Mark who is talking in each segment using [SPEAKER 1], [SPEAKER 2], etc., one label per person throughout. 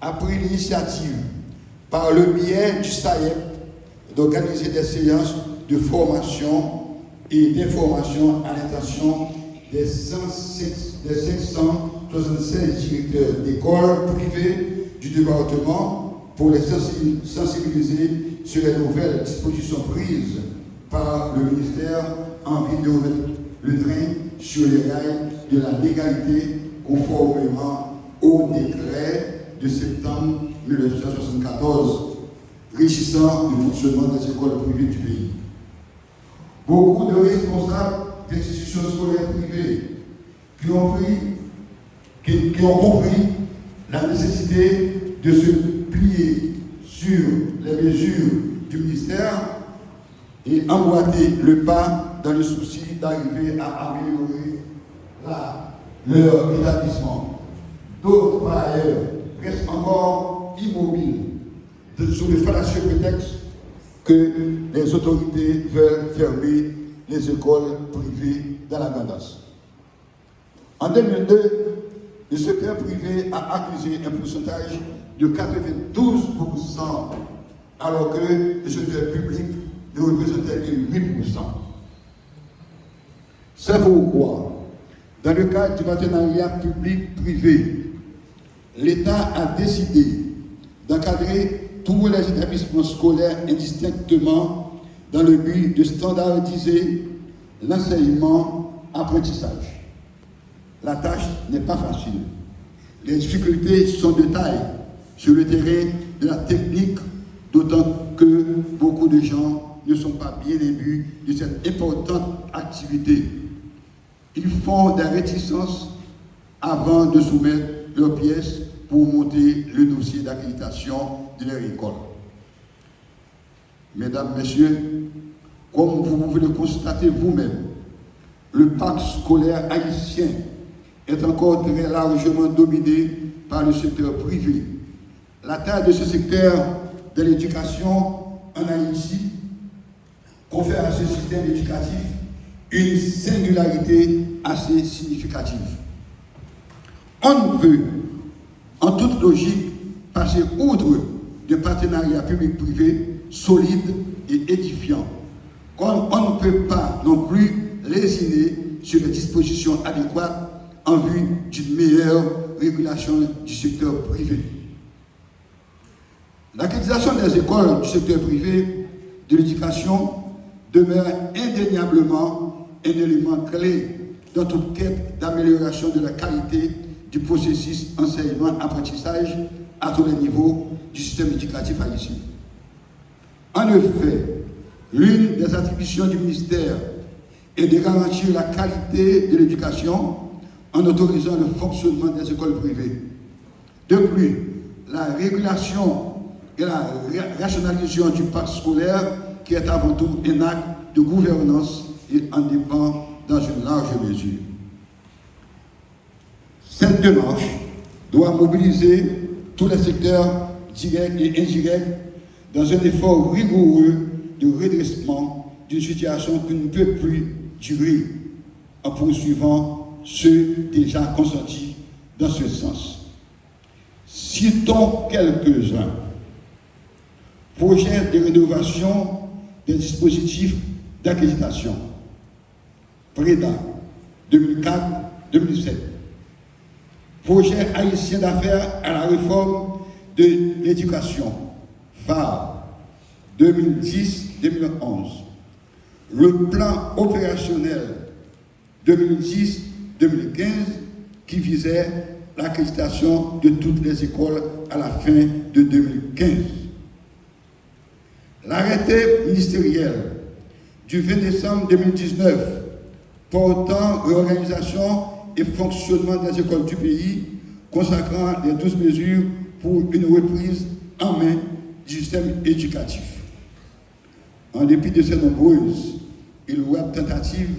[SPEAKER 1] a pris l'initiative, par le biais du SAEP, d'organiser des séances de formation et d'information à l'intention des 576 directeurs d'écoles privées du département pour les sensibiliser sur les nouvelles dispositions prises par le ministère en vue de remettre le train sur les rails de la légalité conformément au décret de septembre 1974 régissant le fonctionnement des écoles privées du pays. Beaucoup de responsables d'institutions scolaires privées qui ont compris la nécessité de se plier sur les mesures du ministère et emboîter le pas dans le souci d'arriver à améliorer leur établissement. D'autres, par ailleurs, restent encore immobiles sous le fallacieux prétexte que les autorités veulent fermer les écoles privées dans la tendance. En 2002, le secteur privé a accusé un pourcentage de 92%, alors que le secteur public ne représentait que 8%. C'est pourquoi, dans le cadre du partenariat public-privé, l'État a décidé d'encadrer tous les établissements scolaires indistinctement dans le but de standardiser l'enseignement-apprentissage. La tâche n'est pas facile. Les difficultés sont de taille sur le terrain de la technique, d'autant que beaucoup de gens ne sont pas bien imbus de cette importante activité. Ils font des réticences avant de soumettre leurs pièces pour monter le dossier d'accréditation de leur école. Mesdames, Messieurs, comme vous pouvez le constater vous-même, le parc scolaire haïtien est encore très largement dominé par le secteur privé. La taille de ce secteur de l'éducation en Haïti confère à ce système éducatif une singularité assez significative. On ne peut, en toute logique, passer outre de partenariats public-privé solides et édifiants. Comme on ne peut pas non plus lésiner sur les dispositions adéquates en vue d'une meilleure régulation du secteur privé. L'accréditation des écoles du secteur privé de l'éducation demeure indéniablement un élément clé dans toute quête d'amélioration de la qualité du processus enseignement-apprentissage à tous les niveaux du système éducatif haïtien. En effet, l'une des attributions du ministère est de garantir la qualité de l'éducation en autorisant le fonctionnement des écoles privées. De plus, la régulation et la rationalisation du parc scolaire, qui est avant tout un acte de gouvernance, en dépend dans une large mesure. Cette démarche doit mobiliser tous les secteurs directs et indirects dans un effort rigoureux de redressement d'une situation qui ne peut plus durer en poursuivant ceux déjà consentis dans ce sens. Citons quelques-uns. Projet de rénovation des dispositifs d'accréditation. PREDA 2004-2007. Projet haïtien d'affaires à la réforme de l'éducation. phare 2010-2011. Le plan opérationnel 2010-2015 qui visait l'accréditation de toutes les écoles à la fin de 2015. L'arrêté ministériel du 20 décembre 2019 portant réorganisation et fonctionnement des écoles du pays, consacrant les 12 mesures pour une reprise en main du système éducatif. En dépit de ces nombreuses et louables tentatives,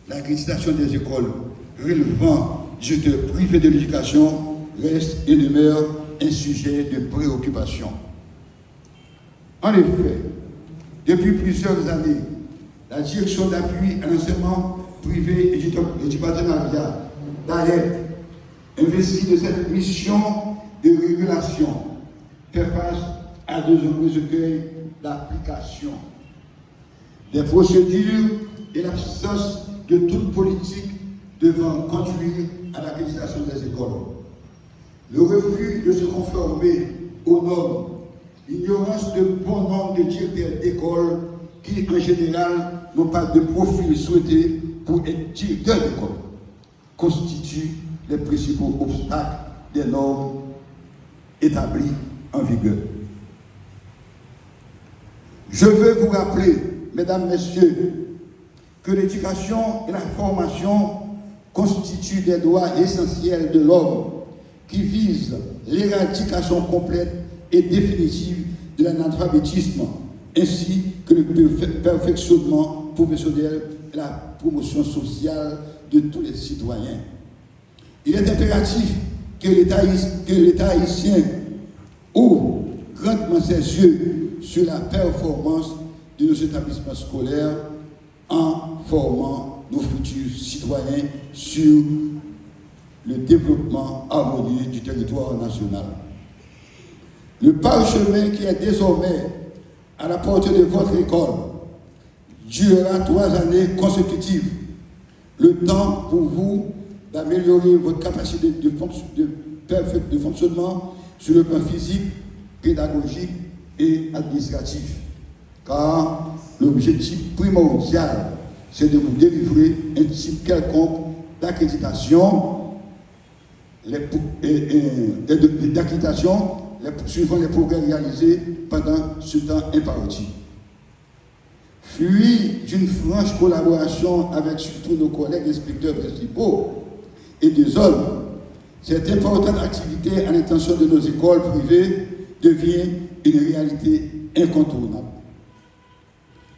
[SPEAKER 1] l'accréditation des écoles relevant du secteur privé de l'éducation reste et demeure un sujet de préoccupation. En effet, depuis plusieurs années, la direction d'appui à l'enseignement privé et du partenariat d'ALEP investit de cette mission de régulation fait face à de nombreux recueils d'application, des procédures et l'absence de toute politique devant conduire à l'accréditation des écoles. Le refus de se conformer aux normes, l'ignorance de bon nombre de directeurs d'école qui, en général, n'ont pas de profil souhaité pour être directeurs d'école, constituent les principaux obstacles des normes établies en vigueur. Je veux vous rappeler, mesdames, messieurs, que l'éducation et la formation constituent des droits essentiels de l'homme qui visent l'éradication complète et définitive de l'analphabétisme, ainsi que le perfectionnement professionnel et la promotion sociale de tous les citoyens. Il est impératif que l'État haïtien ouvre grandement ses yeux sur la performance de nos établissements scolaires en formant nos futurs citoyens sur le développement harmonieux du territoire national. Le parchemin qui est désormais à la portée de votre école durera 3 années consécutives, le temps pour vous d'améliorer votre capacité de fonctionnement sur le plan physique, pédagogique et administratif. Car l'objectif primordial, c'est de vous délivrer un type quelconque d'accréditation suivant les progrès réalisés pendant ce temps imparti. Fruit d'une franche collaboration avec surtout nos collègues inspecteurs principaux et des zones, cette importante activité à l'intention de nos écoles privées devient une réalité incontournable.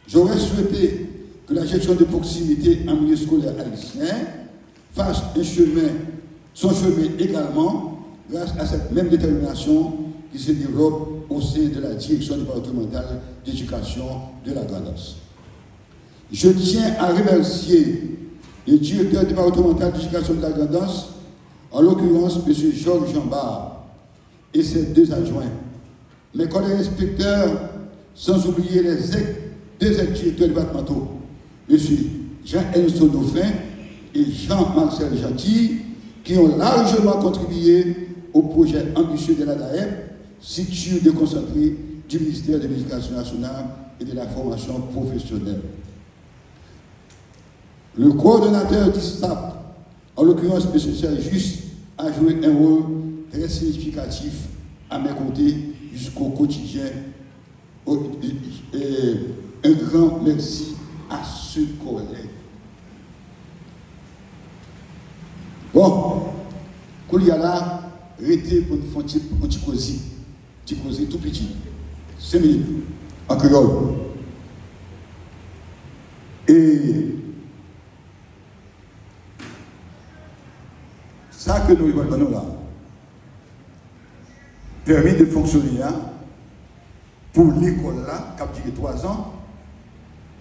[SPEAKER 1] J'aurais souhaité que la gestion de proximité en milieu scolaire haïtien fasse son chemin également grâce à cette même détermination qui se développe au sein de la direction départementale d'éducation de la Grand'Anse. Je tiens à remercier le directeur départemental d'éducation de la Grand'Anse, en l'occurrence M. Georges Jambard et ses 2 adjoints, mes collègues inspecteurs, sans oublier les 2 ex-directeurs départementaux, M. Jean-Elson Dauphin et Jean-Marcel Gentil, qui ont largement contribué au projet ambitieux de la DAEP, structure déconcentrée du ministère de l'Éducation nationale et de la formation professionnelle. Le coordonnateur du SAP, en l'occurrence M. Sergius, a joué un rôle très significatif à mes côtés jusqu'au quotidien. Un grand merci à ce collègue. Bon, quand il y a là, arrêtez pour nous faire un petit causer tout petit, 5 minutes, en créole. Et ça que nous avons là, permis de fonctionner pour l'école là, qui a duré 3 ans,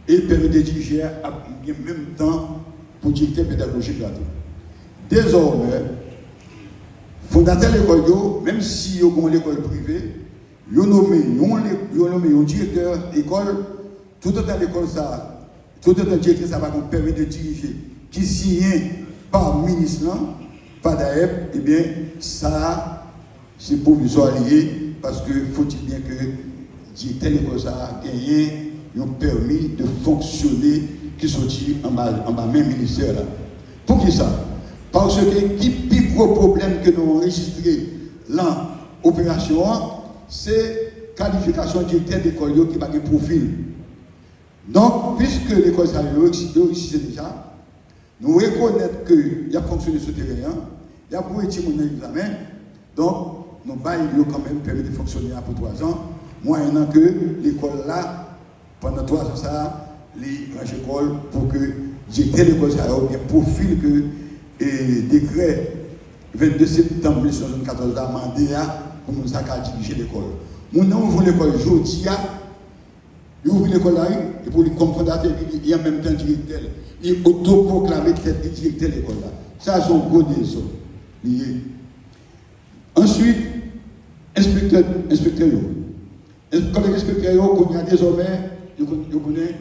[SPEAKER 1] et permet de diriger en même temps pour directeur pédagogique là. Désormais, fondateur de l'école, même si vous avez l'école privée, vous nommez un directeur d'école, tout autant l'école ça, tout autant directeur ça va vous permettre de diriger, qui signe par ministre, par d'AEP, eh bien, ça, c'est provisoire lié, parce que faut-il bien que directeur d'école ça a gagné un permis de fonctionner qui sortit en bas même ministère là. Pour qui ça? Parce que le plus gros problème que nous avons enregistré dans l'opération, c'est la qualification du directeur d'école qui n'a pas de profil. Donc, puisque l'école a réussi déjà, nous reconnaissons qu'il a fonctionné sur le terrain, il a pour étudier mon examen, donc nous avons quand même permis de fonctionner pour 3 ans, moyennant que l'école là, pendant 3 ans, ça, les grandes écoles, pour que directeur d'école ait un profil que et décret 22 septembre 1974 a demandé pour nous diriger l'école. Nous ouvrons l'école aujourd'hui, nous ouvrons l'école là, et pour les fondateur, il y a en même temps directeur, il autoproclamé tête directeur de l'école là. Ça, c'est un gros défaut. Ensuite, inspecteur, comme les inspecteurs, qu'on y a désormais, je connais,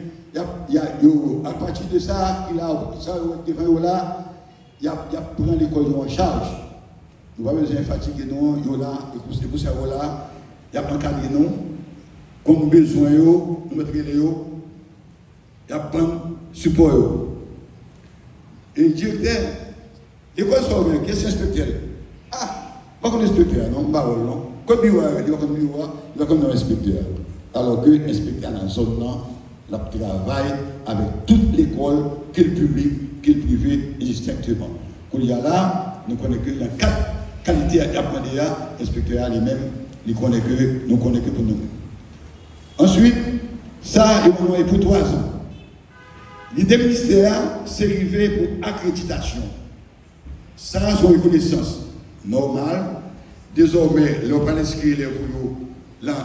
[SPEAKER 1] à partir de ça, il a ça devant là, il y a pris l'école en charge. Nous n'avons pas besoin de fatiguer nous, il y a là, et pour ça là, il y a encadré nous, comme nous besoin, nous mettons les il y a plein de support. Et directeur, l'école soit bien, qu'est-ce que inspecteur? Ah, pas comme inspecteur, non, pas non. Comme il va comme un inspecteur. Alors que l'inspecteur dans la zone, là, il travaille avec toute l'école, quel public, quel privé, distinctement. Quand il y a là, nous connaissons que dans 4 qualités à apprendre, l'inspecteur lui-même, nous connaissons que pour nous. Ensuite, ça, il est pour 3 ans. L'idée ministère, c'est arrivé pour accréditation. Ça, c'est une reconnaissance normale. Désormais, l'on va inscrire les rouleaux,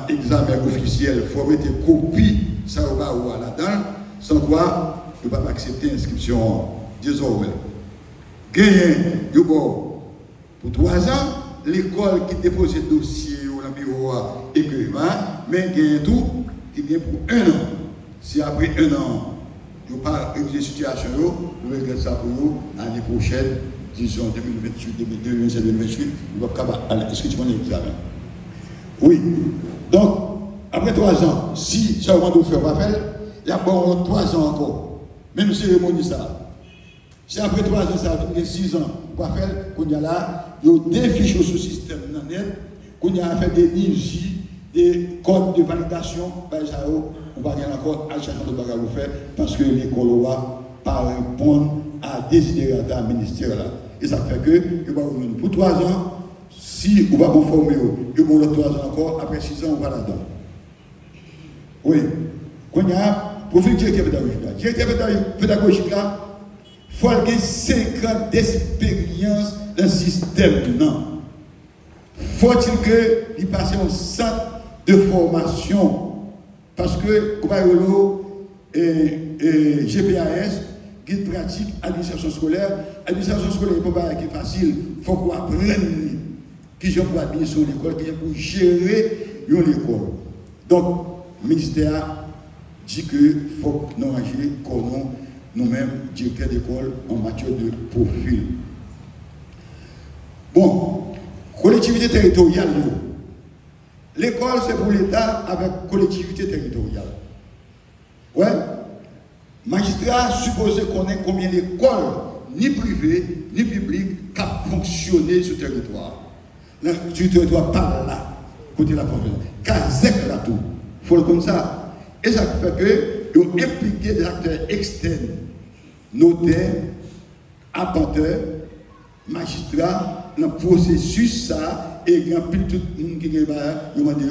[SPEAKER 1] l'examen officiel, il faut mettre copie, ça va là-dedans, sans quoi, on ne peut pas accepter l'inscription désormais. Gagné, pour 3 ans, l'école qui dépose le dossier au bureau écrivain, mais gagne tout, qui gagne pour 1 an. Si après 1 an, vous n'avez pas révisé la situation, vous regrettez ça pour vous l'année prochaine, disons 2028, 2027, 2028, vous n'avez pas capable d'inscription de l'examen. Oui. Donc, après 3 ans, si ça va nous faire rappel, il y a bon 3 ans encore. Même cérémonie ça. Si après 3 ans, ça va 6 ans, pour faire, qu'on y a là, il y a des fichiers sous système net, qu'on y a fait des NIJ, des codes de validation, ben ça, on va rien encore à chaque fois de bagarre faire parce que l'école va pas répondre à des désidérata ministère là. Et ça fait que, pour 3 ans, si on va conformer, il y a 3 ans encore, après 6 ans, on va là-dedans. Oui. Quand il y a, pour faire directeur pédagogique là, il faut avoir 5 ans d'expérience dans le système. Non. Faut-il qu'il passe un centre de formation? Parce que, GPAS, guide pratique, administration scolaire n'est pas facile. Il faut qu'on apprenne qui j'ai pour administrer l'école, qui j'ai pour gérer l'école. Donc, le ministère dit qu'il faut que nous agissions nous-mêmes, directeurs d'école, en matière de profil. Bon, collectivité territoriale, l'école c'est pour l'État avec collectivité territoriale. Ouais, magistrat supposé qu'on ait combien d'écoles, ni privées, ni publiques, qui ont fonctionné sur le territoire. Sur le territoire, par là, côté la formation. Kazek là tout. Il faut le comme ça. Et ça fait que ils ont impliqué des acteurs externes, notaires, appanteurs, magistrats, dans le processus ça, et il y a plus tout le monde qui a demandé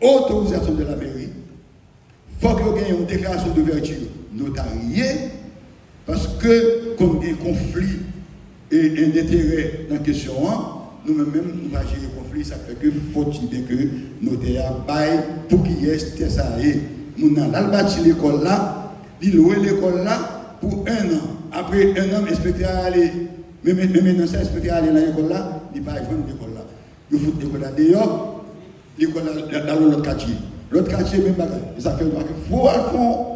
[SPEAKER 1] autorisation de la mairie. Il faut qu'il y ait une déclaration d'ouverture notariée, parce que comme il y a un conflit et un intérêt dans la question, nous-mêmes, nous allons gérer le conflit, ça fait que faut-il bien que le notaire baille pour qu'il y ait ça. Nous allons bâtir l'école là, il loue l'école là pour 1 an. Après 1 an, l'inspecteur aller, même dans ça, l'inspecteur aller dans l'école là, il ne va pas joindre l'école là. Il faut l'école là dehors, l'école là dans l'autre quartier. L'autre quartier, même bagage. Ça fait qu'il faut faire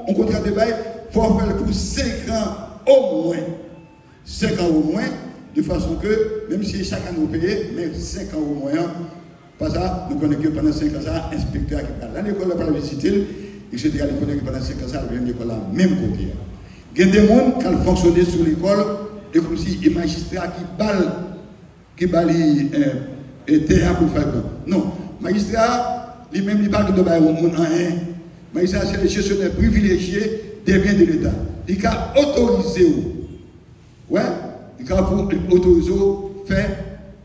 [SPEAKER 1] un contrat de bail, il faut faire pour 5 ans au moins. 5 ans au moins, de façon que, même si chaque année nous payons, mais 5 ans au moins, pas ça, nous connaissons que pendant 5 ans, ça, inspecteur qui parle. Là, l'école n'a pas la visiter, etc. Nous connaissons que pendant 5 ans, ça, l'école là, même côté. Il y a des gens qui ont fonctionné sur l'école, et comme si les magistrats qui baillent et terrain pour faire. Non, magistrat, lui-même, il parle de bail au monde en un. Magistrat, c'est le gestionnaire privilégié des biens de l'État. Il a autorisé. Ouais, il a autorisé faire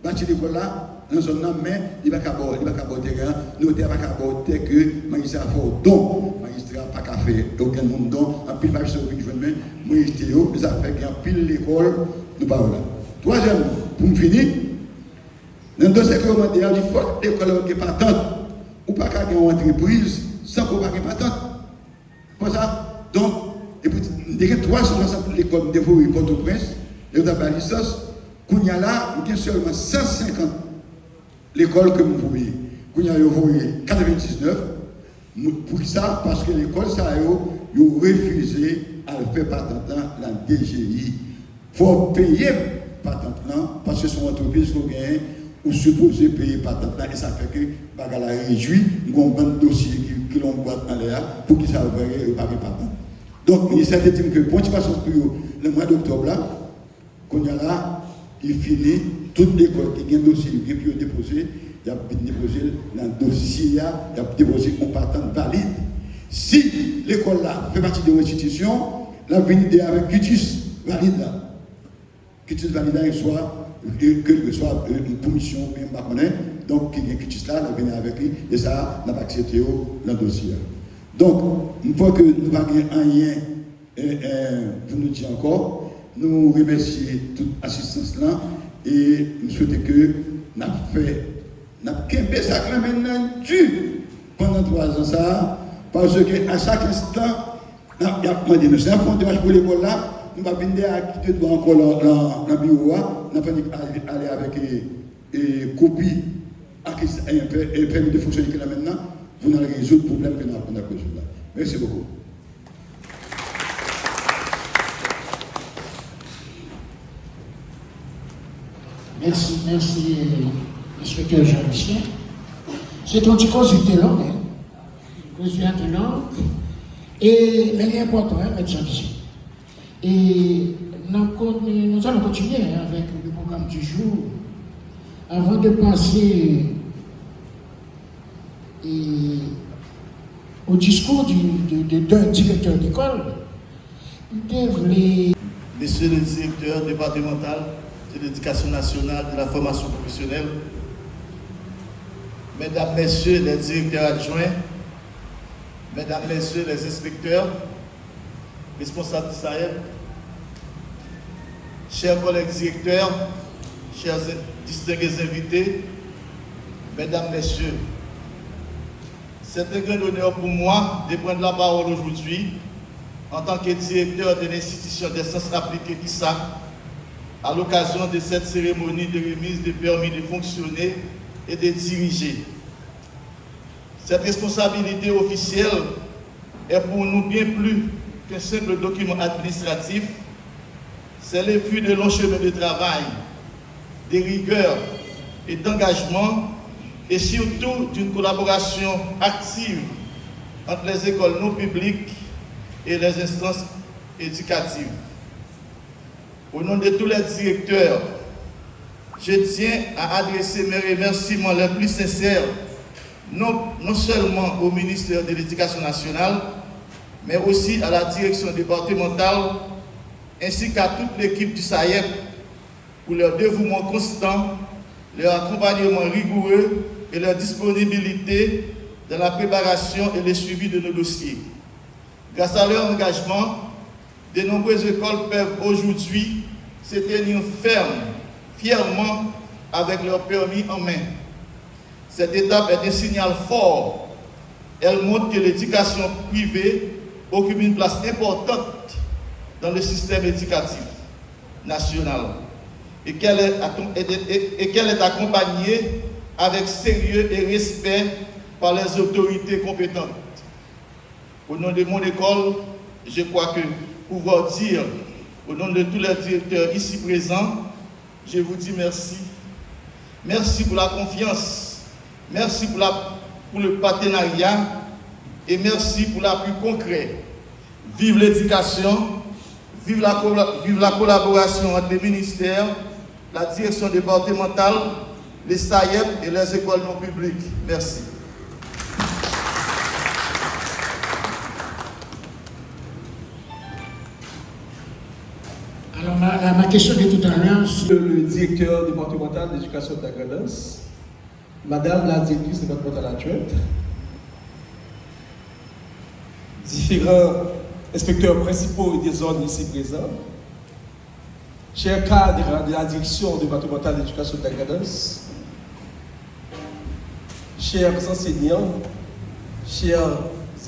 [SPEAKER 1] bâtir l'école là, dans son nom, mais il va pas aborder terrain, notaire va pas aborder que magistrat faut don. Magistrat pas qu'à faire aucun monde don, en pile magistrat qui joue même, magistrat, les affaires qui en pile l'école, nous parlons là. Troisième, pour me finir, dans le dossier que vous m'avez dit, il faut que l'école ait patente, ou pas qu'à une entreprise sans qu'on ait patente. Comme ça, donc, et puis, il y a 360 l'école de Port-au-Prince, et vous avez la licence, qu'on y a là, il y a seulement 150 l'école que vous voyez. qu'on a envoyé 99. Pour ça, parce que l'école, ça a refusé à faire patente la DGI. Il faut payer patente parce que son entreprise qui gagne ou supposé payer patente et ça fait que bagala réduit, nous avons un dossier qui l'on boite dans l'air pour qu'ils savent pas patente. Donc, le ministère estime que pour le mois d'octobre là, qu'on y a là, il finit toute l'école qui a un dossier qui est déposé. Il y a déposé dans le dossier, il y a déposé une patente valide. Si l'école là fait partie de l'institution, la venue avec cutus valide là. Cutus valide là, soit une commission, donc qui est cutus là, la venue avec lui, et ça, n'a pas accepté dans le dossier. Donc, une fois que nous avons un lien pour nous dire encore, nous remercions toute assistance là et nous souhaitons que nous fait. Nous avons ça maintenant dû pendant 3 ans ça, parce qu'à chaque instant, nous avons demandé, nous avons fait un pour l'école là, nous avons venir à quitter devant encore dans le bureau, nous avons aller avec une copie et permis de fonctionner là maintenant, pour nous résoudre le problème que nous avons besoin là. Merci beaucoup.
[SPEAKER 2] Merci, inspecteur Jean-Lucien. C'est un petit consulté long, consulté long, et mais il est important, médecin Jean-Lucien. Et nous allons continuer avec le programme du jour. Avant de passer au discours d'un directeur d'école,
[SPEAKER 3] Monsieur le directeur départemental de l'éducation nationale de la formation professionnelle, Mesdames, Messieurs les directeurs adjoints, Mesdames, Messieurs les inspecteurs, responsables du SAEB, chers collègues directeurs, chers distingués invités, Mesdames, Messieurs, c'est un grand honneur pour moi de prendre la parole aujourd'hui en tant que directeur de l'institution des sciences appliquées ISA à l'occasion de cette cérémonie de remise de permis de fonctionner et de diriger. Cette responsabilité officielle est pour nous bien plus qu'un simple document administratif. C'est le fruit de longs chemins de travail, de rigueur et d'engagement, et surtout d'une collaboration active entre les écoles non publiques et les instances éducatives. Au nom de tous les directeurs, je tiens à adresser mes remerciements les plus sincères, non seulement au ministère de l'Éducation nationale, mais aussi à la direction départementale, ainsi qu'à toute l'équipe du SAEB pour leur dévouement constant, leur accompagnement rigoureux et leur disponibilité dans la préparation et le suivi de nos dossiers. Grâce à leur engagement, de nombreuses écoles peuvent aujourd'hui se tenir fièrement avec leur permis en main. Cette étape est un signal fort. Elle montre que l'éducation privée occupe une place importante dans le système éducatif national et qu'elle est accompagnée avec sérieux et respect par les autorités compétentes. Au nom de mon école, je crois que pouvoir dire, au nom de tous les directeurs ici présents, je vous dis merci. Merci pour la confiance, merci pour le partenariat et merci pour l'appui concret. Vive l'éducation, vive la collaboration entre les ministères, la direction départementale, les SAEB et les écoles non publiques. Merci.
[SPEAKER 2] Alors, ma question de tout à l'heure,
[SPEAKER 4] le directeur départemental d'éducation de la Grandance, Madame la directrice départementale adjointe, différents inspecteurs principaux et des zones ici présents, chers cadres de la direction départementale d'éducation de la Grandance, chers enseignants, chers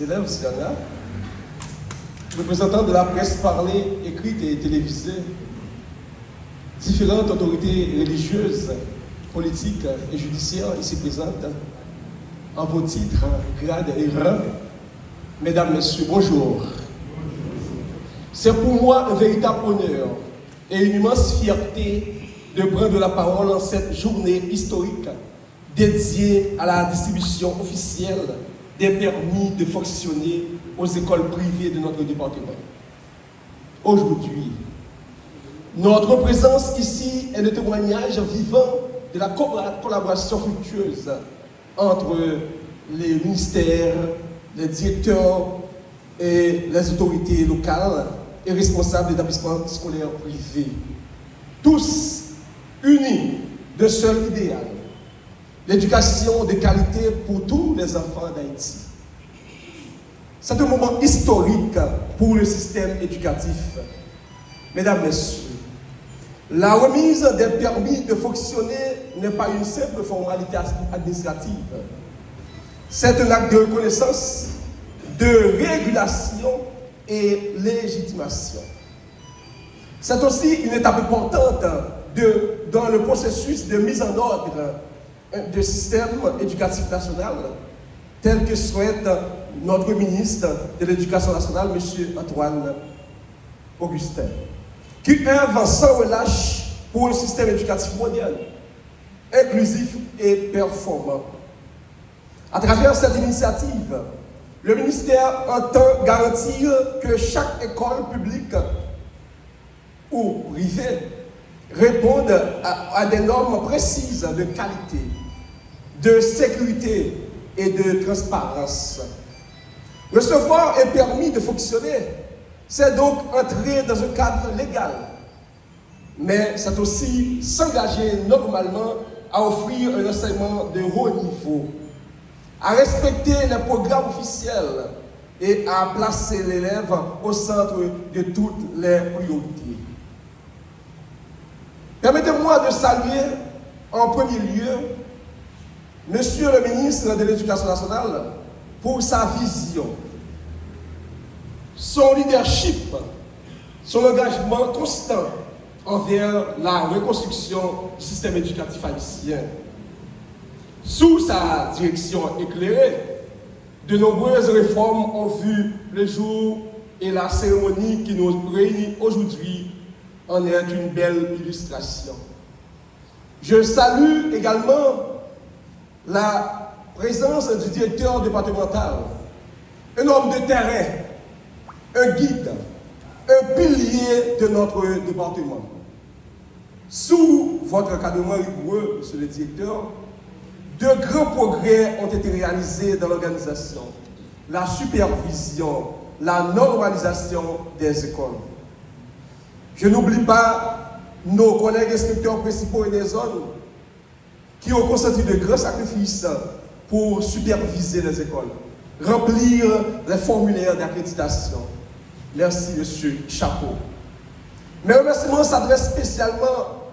[SPEAKER 4] élèves, représentants de la presse parlée, écrite et télévisée, différentes autorités religieuses, politiques et judiciaires ici présentes, en vos titres, grades et rangs. Mesdames, Messieurs, bonjour. C'est pour moi un véritable honneur et une immense fierté de prendre la parole en cette journée historique dédiée à la distribution officielle des permis de fonctionner aux écoles privées de notre département. Aujourd'hui, notre présence ici est le témoignage vivant de la collaboration fructueuse entre les ministères, les directeurs et les autorités locales et responsables d'établissements scolaires privés. Tous unis d'un seul idéal, l'éducation de qualité pour tous les enfants d'Haïti. C'est un moment historique pour le système éducatif. Mesdames, Messieurs, la remise des permis de fonctionner n'est pas une simple formalité administrative. C'est un acte de reconnaissance, de régulation et légitimation. C'est aussi une étape importante dans le processus de mise en ordre du système éducatif national, tel que souhaite notre ministre de l'Éducation nationale, M. Antoine Augustin, qui œuvre sans relâche pour un système éducatif moderne, inclusif et performant. À travers cette initiative, le ministère entend garantir que chaque école publique ou privée réponde à des normes précises de qualité, de sécurité et de transparence. Recevoir un permis de fonctionner, c'est donc entrer dans un cadre légal, mais c'est aussi s'engager normalement à offrir un enseignement de haut niveau, à respecter les programmes officiels et à placer l'élève au centre de toutes les priorités. Permettez-moi de saluer en premier lieu Monsieur le ministre de l'Éducation nationale pour sa vision, son leadership, son engagement constant envers la reconstruction du système éducatif haïtien. Sous sa direction éclairée, de nombreuses réformes ont vu le jour et la cérémonie qui nous réunit aujourd'hui en est une belle illustration. Je salue également la présence du directeur départemental, un homme de terrain, un guide, un pilier de notre département. Sous votre encadrement rigoureux, monsieur le directeur, de grands progrès ont été réalisés dans l'organisation, la supervision, la normalisation des écoles. Je n'oublie pas nos collègues inspecteurs principaux et des zones qui ont consenti de grands sacrifices pour superviser les écoles, remplir les formulaires d'accréditation. Merci, monsieur Chapeau. Mes remerciements s'adressent spécialement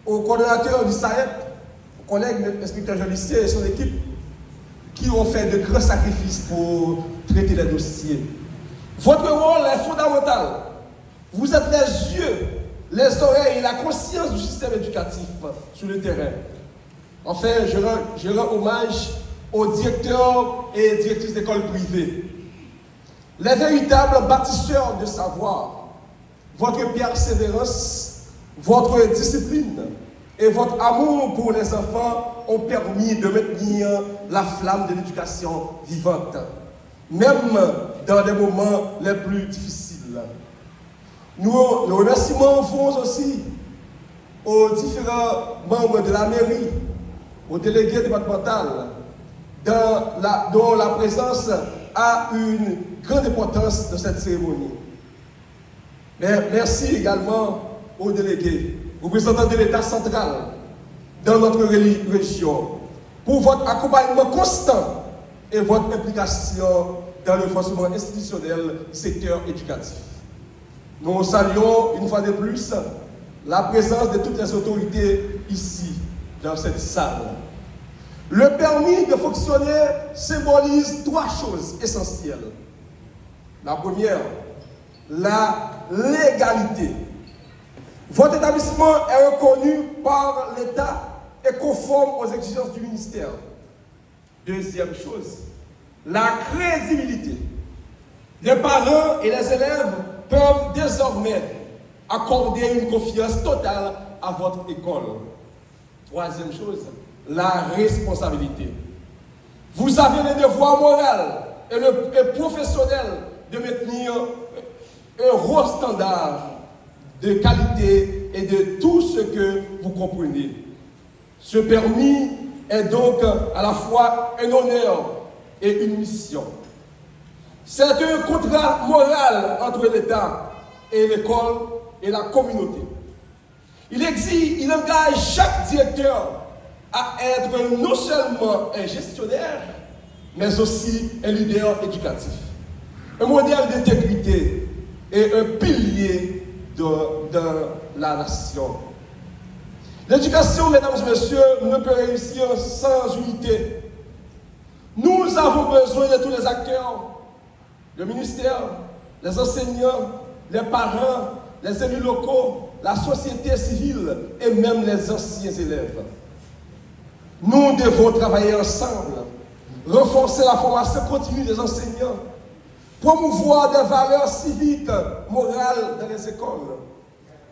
[SPEAKER 4] au coordonnateur du SAEP, au collègue inspecteur Jolissier et son équipe, qui ont fait de grands sacrifices pour traiter les dossiers. Votre rôle est fondamental. Vous êtes les yeux, les oreilles et la conscience du système éducatif sur le terrain. Enfin, je rends hommage aux directeurs et directrices d'écoles privées, les véritables bâtisseurs de savoir. Votre persévérance, votre discipline et votre amour pour les enfants ont permis de maintenir la flamme de l'éducation vivante, même dans les moments les plus difficiles. Nos remerciements vont aussi aux différents membres de la mairie, aux délégués départementaux, dont la présence a une grande importance dans cette cérémonie. Mais merci également aux délégués, représentants de l'État central dans notre région, pour votre accompagnement constant et votre implication dans le fonctionnement institutionnel du secteur éducatif. Nous saluons une fois de plus la présence de toutes les autorités ici, dans cette salle. Le permis de fonctionner symbolise trois choses essentielles. La première, la légalité. Votre établissement est reconnu par l'État et conforme aux exigences du ministère. Deuxième chose, la crédibilité. Les parents et les élèves peuvent désormais accorder une confiance totale à votre école. Troisième chose, la responsabilité. Vous avez le devoir moral et professionnel de maintenir un haut standard de qualité et de tout ce que vous comprenez. Ce permis est donc à la fois un honneur et une mission. C'est un contrat moral entre l'État et l'école et la communauté. Il engage chaque directeur à être non seulement un gestionnaire, mais aussi un leader éducatif, un modèle d'intégrité et un pilier de la nation. L'éducation, mesdames et messieurs, ne peut réussir sans unité. Nous avons besoin de tous les acteurs, le ministère, les enseignants, les parents, les élus locaux, la société civile et même les anciens élèves. Nous devons travailler ensemble, renforcer la formation continue des enseignants, promouvoir des valeurs civiques, morales dans les écoles,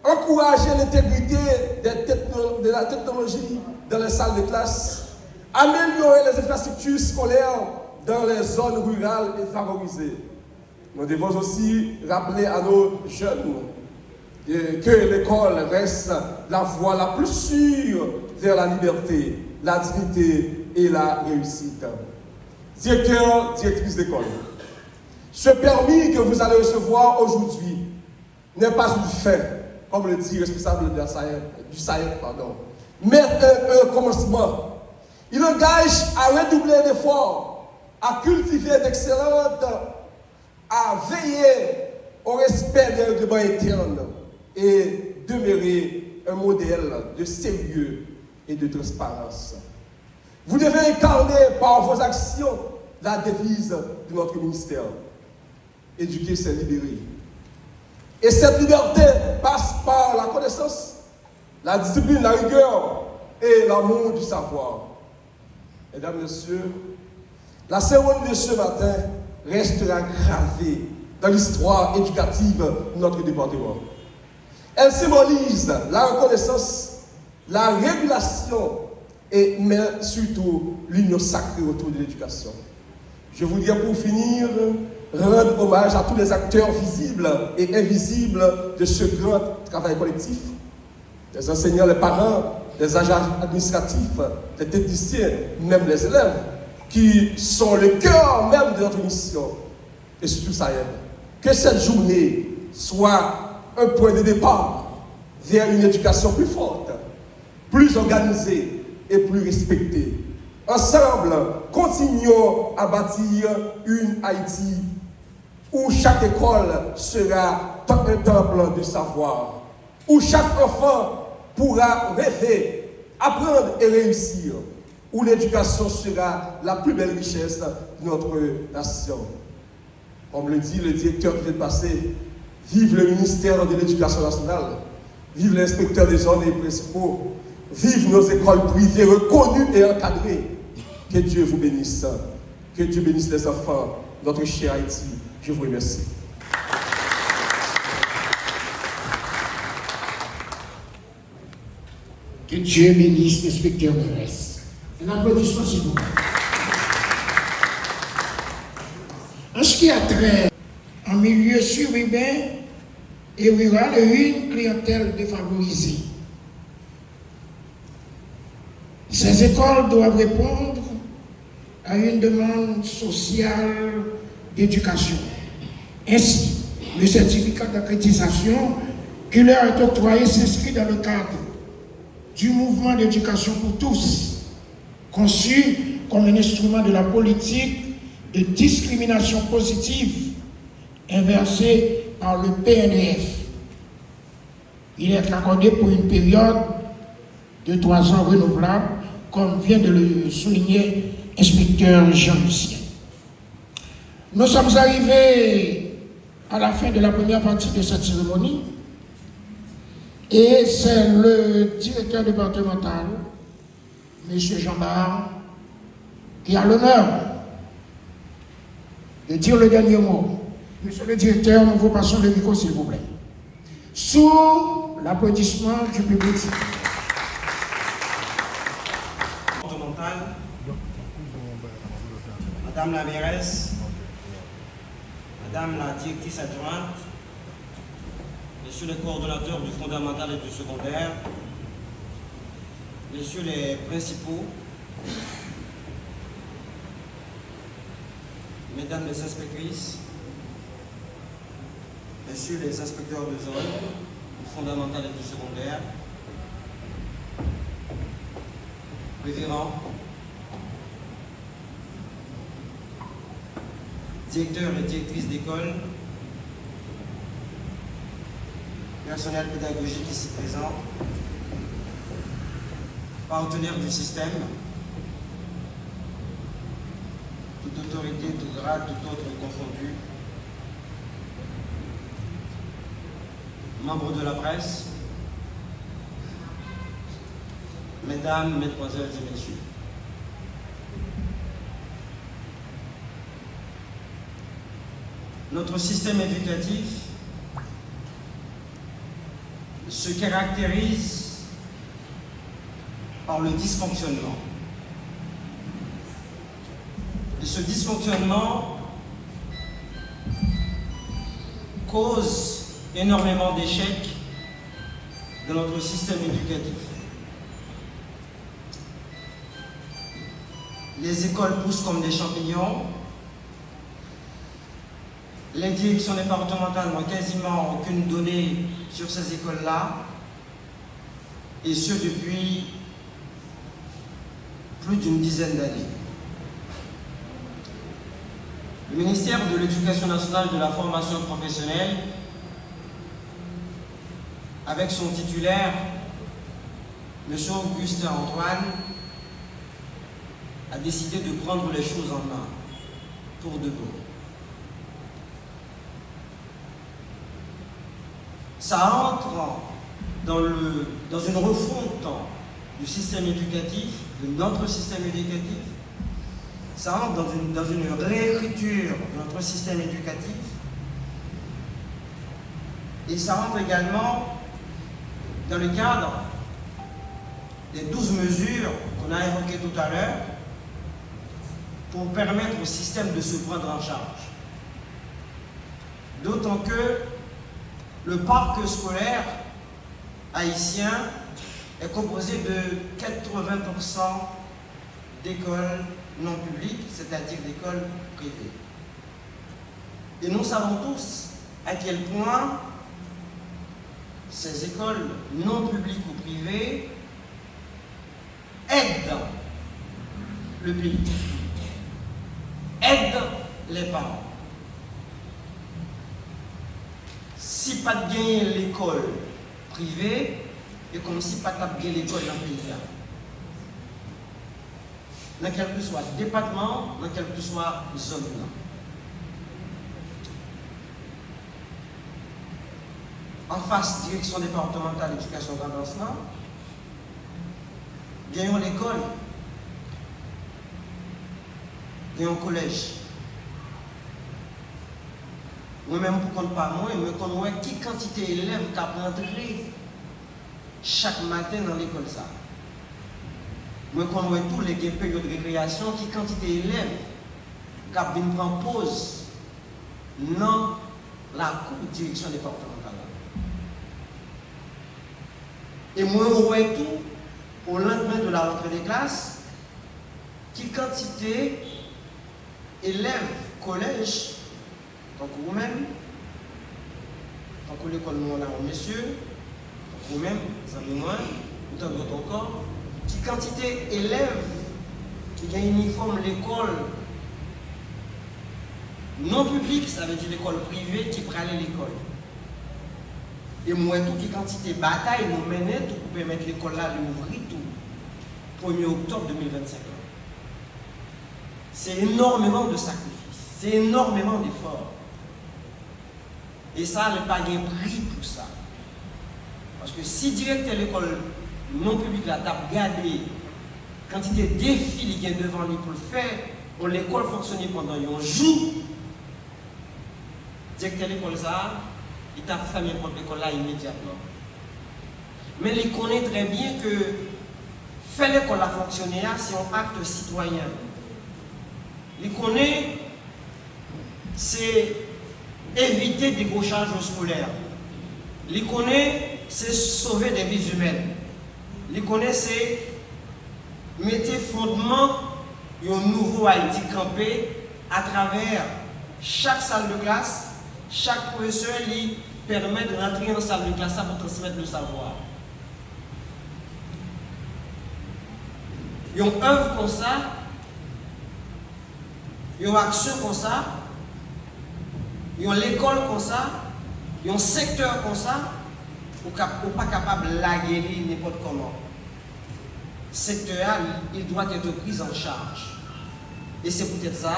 [SPEAKER 4] encourager l'intégrité de la technologie dans les salles de classe, améliorer les infrastructures scolaires dans les zones rurales et favorisées. Nous devons aussi rappeler à nos jeunes que l'école reste la voie la plus sûre vers la liberté, la dignité et la réussite. Directeur, directrice d'école, ce permis que vous allez recevoir aujourd'hui n'est pas une fin, comme le dit le responsable du SAEP, mais un commencement. Il engage à redoubler d'efforts, à cultiver d'excellentes, à veiller au respect des règlements internes et demeurer un modèle de sérieux et de transparence. Vous devez incarner par vos actions la devise de notre ministère. Éduquer, c'est libérer. Et cette liberté passe par la connaissance, la discipline, la rigueur et l'amour du savoir. Mesdames, Messieurs, la cérémonie de ce matin restera gravée dans l'histoire éducative de notre département. Elle symbolise la reconnaissance, la régulation mais surtout l'union sacrée autour de l'éducation. Je voudrais pour finir rendre hommage à tous les acteurs visibles et invisibles de ce grand travail collectif. Les enseignants, les parents, les agents administratifs, les techniciens, même les élèves, qui sont le cœur même de notre mission. Et surtout ça aide. Que cette journée soit un point de départ vers une éducation plus forte, plus organisée et plus respectée. Ensemble, continuons à bâtir une Haïti où chaque école sera un temple de savoir, où chaque enfant pourra rêver, apprendre et réussir, où l'éducation sera la plus belle richesse de notre nation. Comme le dit le directeur qui vient de passer, vive le ministère de l'Éducation nationale, vive l'inspecteur des zones et principaux, vive nos écoles privées reconnues et encadrées. Que Dieu vous bénisse. Que Dieu bénisse les enfants, notre cher Haïti. Je vous remercie.
[SPEAKER 2] Que Dieu bénisse l'inspecteur Mérès. Un applaudissement, s'il vous plaît. En ce qui a trait en milieu sururbain et rural, une clientèle défavorisée. Ces écoles doivent répondre à une demande sociale d'éducation. Ainsi, le certificat d'accréditation qui leur est octroyé s'inscrit dans le cadre du mouvement d'éducation pour tous, conçu comme un instrument de la politique de discrimination positive inversée par le PNF. Il est accordé pour une période de 3 ans renouvelable, comme vient de le souligner l'inspecteur Jean-Lucien. Nous sommes arrivés à la fin de la première partie de cette cérémonie et c'est le directeur départemental, M. Jean-Bart, qui a l'honneur de dire le dernier mot. Monsieur le directeur, nous vous passons le micro, s'il vous plaît. Sous l'applaudissement du public.
[SPEAKER 5] Madame la mairesse, Madame la directrice adjointe, Messieurs les coordonnateurs du fondamental et du secondaire, Messieurs les principaux, Mesdames les inspectrices, Messieurs les inspecteurs de zone du fondamental et du secondaire, révérends, directeurs et directrices d'école, personnel pédagogique ici présent, partenaires du système, toute autorité, tout grade, tout autre confondu, membres de la presse, mesdames, mesdemoiselles et messieurs. Notre système éducatif se caractérise par le dysfonctionnement. Et ce dysfonctionnement cause énormément d'échecs de notre système éducatif. Les écoles poussent comme des champignons. Les directions départementales n'ont quasiment aucune donnée sur ces écoles-là, et ce depuis plus d'une dizaine d'années. Le ministère de l'Éducation nationale et de la formation professionnelle, avec son titulaire, M. Augustin Antoine, a décidé de prendre les choses en main pour de bon. Ça entre dans une refonte du système éducatif, de notre système éducatif. Ça entre dans une réécriture de notre système éducatif. Et ça entre également dans le cadre des 12 mesures qu'on a évoquées tout à l'heure pour permettre au système de se prendre en charge. D'autant que le parc scolaire haïtien est composé de 80% d'écoles non publiques, c'est-à-dire d'écoles privées. Et nous savons tous à quel point ces écoles non publiques ou privées aident le pays, aident les parents. Si pas de gagner l'école privée, et comme si pas de gagner l'école dans le pays. Dans quel que soit département, dans quelle que soit zone. En face, direction départementale d'éducation d'avancement, gagnons l'école, gagnons le collège. Moi-même, pour compte pas moi, je connais qui quantité d'élèves qui ont rentré chaque matin dans l'école. Je connais tous les périodes de récréation, qui quantité d'élèves qui ont prendre pause dans la cour de direction départementale. Et moi, je vois tout au lendemain de la rentrée des classes, qui quantité d'élèves collège. Donc vous-même, tant que l'école nous on a messieurs, vous-même, amis moi, ou tant d'autres encore, qui quantité d'élèves qui ont un uniforme l'école non publique, ça veut dire l'école privée qui prend l'école. Et moi tout qui quantité de bataille nous menait pour permettre l'école là d'ouvrir tout 1er octobre 2025. C'est énormément de sacrifices, c'est énormément d'efforts. Et ça, n'est pas un prix pour ça. Parce que si directeur de l'école non publique là, t'a gardé quantité de défis qu'il y a devant lui pour le faire, pour l'école fonctionner pendant un jour, directeur de l'école ça, il t'a fermé pour l'école là immédiatement. Mais il connaît très bien que faire l'école là fonctionner, c'est un acte citoyen. Il connaît, c'est éviter des gauchages scolaires. Il connaît, c'est sauver des vies humaines. Il connaît, c'est mettre fondement un nouveau Haïti campé à travers chaque salle de classe. Chaque professeur lui permet de rentrer en salle de classe pour transmettre le savoir. Une œuvre comme ça, une action comme ça, une école comme ça, un secteur comme ça, ou pas capable de laguer n'importe comment. Le secteur, il doit être pris en charge. Et c'est peut-être ça,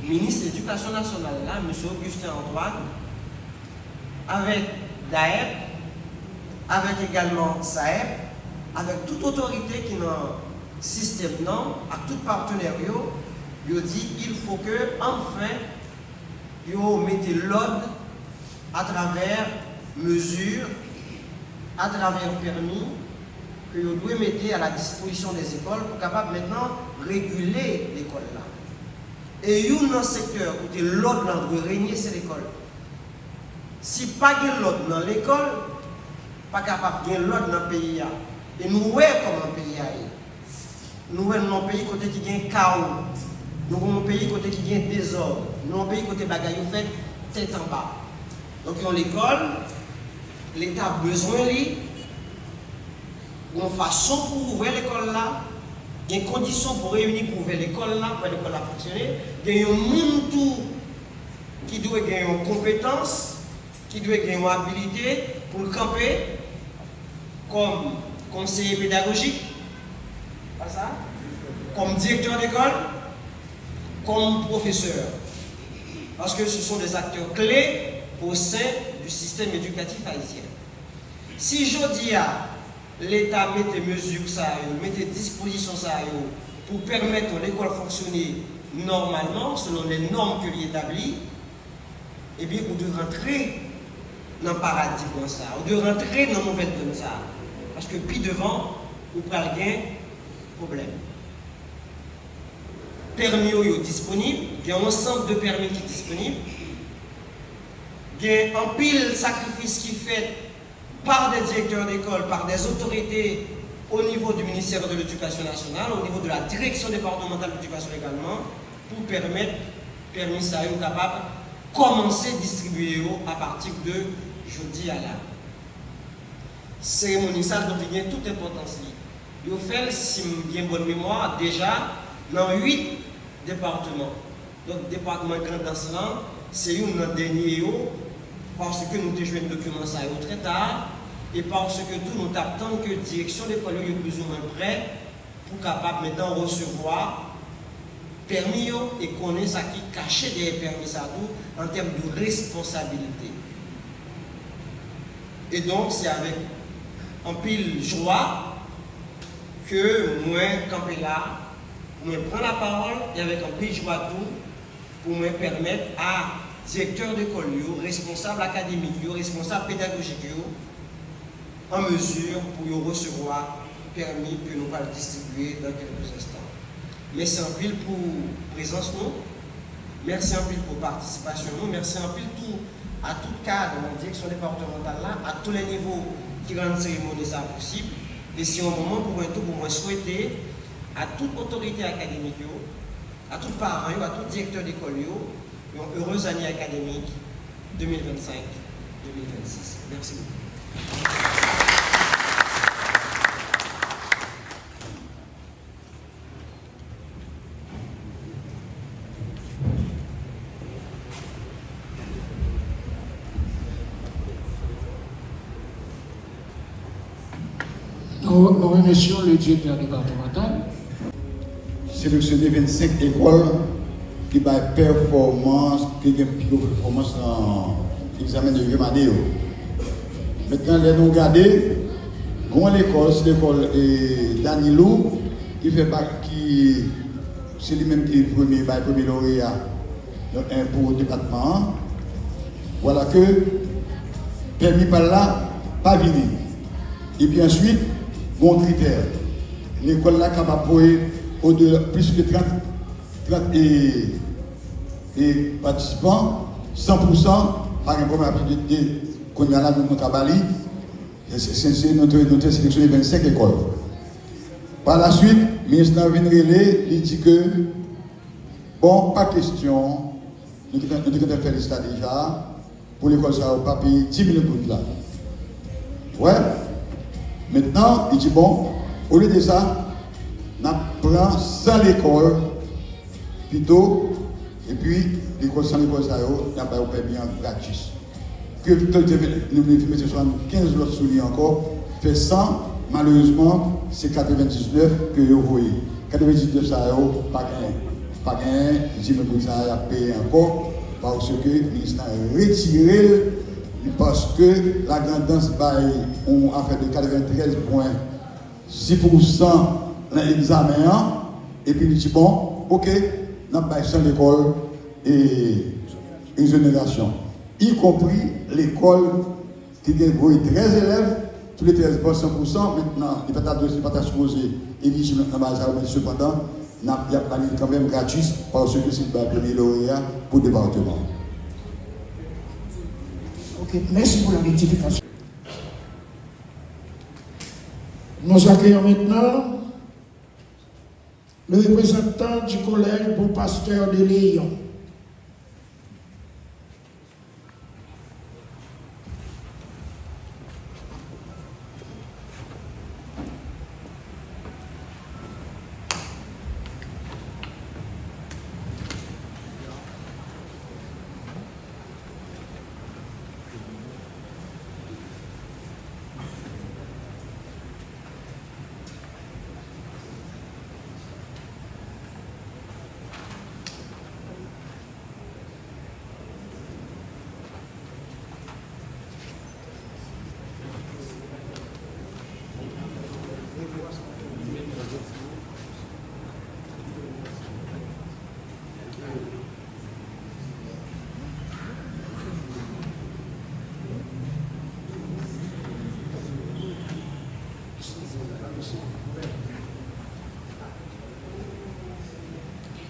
[SPEAKER 5] le ministre de l'Éducation nationale, là, M. Augustin Antoine, avec DAEP, avec également SAEP, avec toute autorité qui est dans le système, non, à tout partenaire, il dit qu'il faut que, enfin, vous mettez l'ordre à travers mesures, à travers permis, que vous devez mettre à la disposition des écoles pour capable maintenant réguler l'école là. Et vous dans le secteur où l'ordre doit régner, c'est l'école. Si pas de l'ordre dans l'école, pas capable de l'ordre dans le pays. Et nous voyons comment le pays est. Nous voyons un pays côté qui a un chaos. Nous avons un pays côté qui a un désordre. Nous avons un pays côté bagaille fait tête en bas. Donc dans l'école, l'État a besoin d'une façon pour ouvrir l'école là, des conditions pour réunir pour ouvrir l'école là, pour l'école a fonctionner. Il y a un monde qui doit gagner une compétence, qui doit gagner une habilité pour le camper comme conseiller pédagogique, pas ça, comme directeur d'école, comme professeur. Parce que ce sont des acteurs clés au sein du système éducatif haïtien. Si je dis à l'État met des mesures, met des dispositions pour permettre à l'école de fonctionner normalement, selon les normes que l'établit, eh bien, on doit rentrer dans le paradigme comme ça, on doit rentrer dans la nouvelle comme ça. Parce que puis devant, on peut gagner problème. Permis est disponible, il y a un ensemble de permis qui est disponible. Il y a un pile sacrifice qui est fait par des directeurs d'école, par des autorités au niveau du ministère de l'Éducation nationale, au niveau de la direction départementale de l'éducation également, pour permettre permis ça est capable de commencer à distribuer à partir de jeudi à là. Cérémonie ça dont il y a toute importance. Il fait, si je bien bonne mémoire, déjà dans 8 départements. Donc, département Grand Danseland, c'est un dernier parce que nous avons joué un document ça très tard et parce que tout nous attendons que la direction de l'école est plus ou moins prête pour capable maintenant recevoir permis et connaître ça qui est caché des permis ça tout en termes de responsabilité. Et donc, c'est avec un pile joie que moi, camper là, moi prendre la parole et avec un pile joie tout pour me permettre à directeur d'école, responsable académique, responsable pédagogique, en mesure pour recevoir permis que nous allons distribuer dans quelques instants. Merci en pile pour présence nous, merci en pile pour participation nous, merci en pile tout à tout cadre dans la direction départementale là, à tous les niveaux qui rendent cérémonie ça possible. Et si un moment pour moi souhaiter à toute autorité académique, à tout parent, à tout directeur d'école, une heureuse année académique 2025-2026. Merci beaucoup.
[SPEAKER 2] Nous remercions le directeur départemental.
[SPEAKER 1] Sélectionner 25 écoles qui ont performance, qui ont performance dans l'examen de deuxième année. Maintenant, les nous regarder, Grande école, c'est l'école Danilo, qui fait qui c'est lui-même qui est premier lauréat pour le département. Voilà que permis par là, pas venir. Et puis ensuite, bon critère. L'école là capable au-delà plus que 30 et participants, 100% par un problème qu'on y a là dans notre cabali. C'est notre sélectionné 25 écoles. Par la suite, le ministre vient relais, il dit que, bon, pas question, nous devons faire ça déjà, pour l'école, ça va pas payer 10 000 € là. Ouais. Maintenant, il dit, bon, au lieu de ça, on prend 100 l'école, plutôt, et puis, l'école sans l'école, ça va pas bien gratuit. Que nous mettre 75 autres souliers encore, fait 100, malheureusement, c'est 99 que vous voyez. 99, ça pas gain, je me dis ça a payé encore, parce que le ministre a retiré, parce que la grandance on a fait de 93,6% dans l'examen, et puis il dit bon, ok, nous avons sans l'école et une génération. Y compris l'école qui a 13 élèves, tous les 13 100%, maintenant, il n'est pas supposé éligible dans la base, mais cependant, il y a quand même gratuit parce que c'est le premier lauréat pour le département.
[SPEAKER 2] Ok, merci pour la rectification. Nous accueillons maintenant le représentant du collège pour pasteur de Lyon.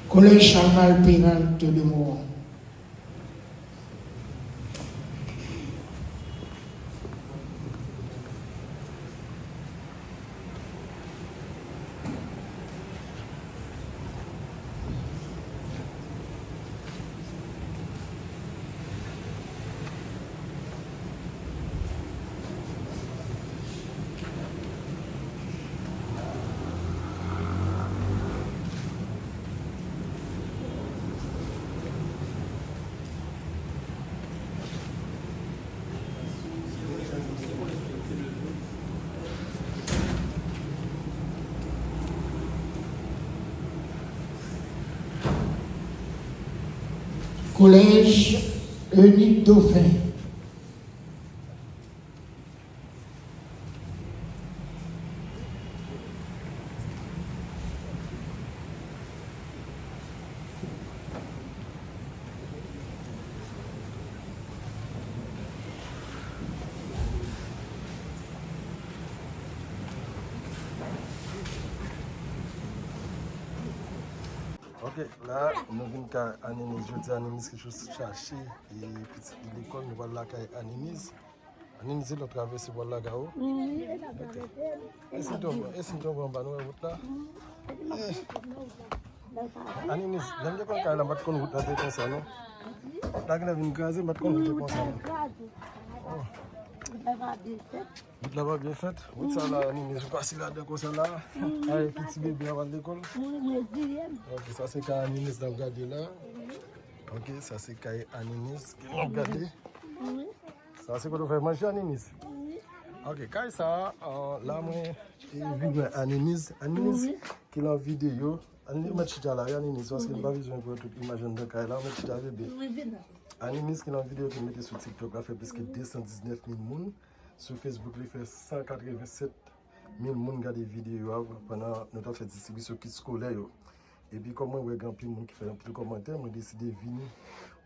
[SPEAKER 2] Collège Charles Pénal de Moron. Collège Eunice Dauphin.
[SPEAKER 6] Ok, là, nous venons à Aninis. Je dis Aninis que je cherche et petit l'école, nous voilà à Aninis. Aninis, il a traversé voilà là-haut. Est-ce que tu as un banon route là? Aninis, j'aime bien quand la batte qu'on route là, comme ça, non? Là, on a une case, batte qu'on route comme ça. Route là-bas bien faite. Route ça là, Aninis, je passe là-dedans comme ça là. Avec petit bébé avant l'école. Ok, ça c'est quand Aninis dans le garder là. Ok, ça c'est quand Aninis qui l'a regardé. Ça c'est quand on fait manger Aninis. Ok, quand ça, là moi, j'ai vu Aninis qui l'a vidéo. Aninis m'a dit là, Aninis, parce qu'il n'a pas besoin de toute image de quand là, m'a dit là bébé. Aninis qui l'a vidéo qui mettait sur TikTok a fait plus que 219 000 personnes. Sur Facebook, il fait 187 1000 moun gade vidéo pendant notre fait distribution kit scolaire. Et puis comme moi, grand pile moun qui fait un petit commentaire, moi décidé de venir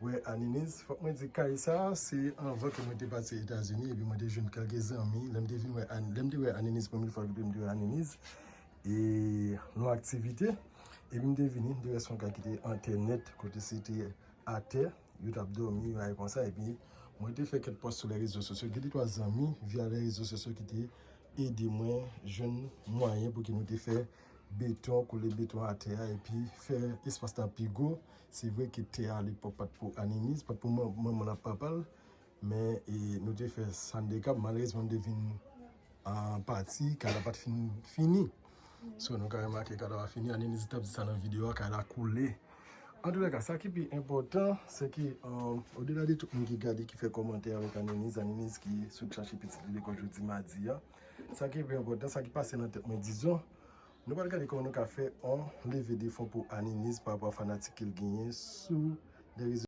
[SPEAKER 6] ouais Aninis. Faut que moi dire que ça c'est avant que moi dépassé aux États-Unis et puis moi des jeunes quelques amis, l'aime de venir ouais Aninis première fois que je me Aninis et nos activités et puis me venir de son qui était internet côté c'était à terre, yo t'a dormi comme ça et puis moi j'ai fait quelques posts sur les réseaux sociaux, j'ai dit trois amis via les réseaux sociaux qui étaient aider moi jeunes moyens pour que nous te fait béton, couler béton à terre et puis faire espace dans pigo. C'est vrai que terre à l'époque pas pour Aninis, pas pour moi mon papa, mais nous te fait handicap malheureusement devine en partie car elle n'a pas fini. So nous avons remarqué qu'elle a fini Aninis t'a dit ça dans la vidéo qu'elle a coulé. En tout cas, ça qui est important, c'est que au-delà de tout le monde qui regarde, qui fait commentaire avec Aninis qui se cherche petit l'école jeudi mardi, ça qui est important, ça qui passe dans la tête, mais disons, nous allons regarder comment nous avons fait, on lever des fonds pour Aninis par rapport à fanatique qu'il gagne sous les réseaux.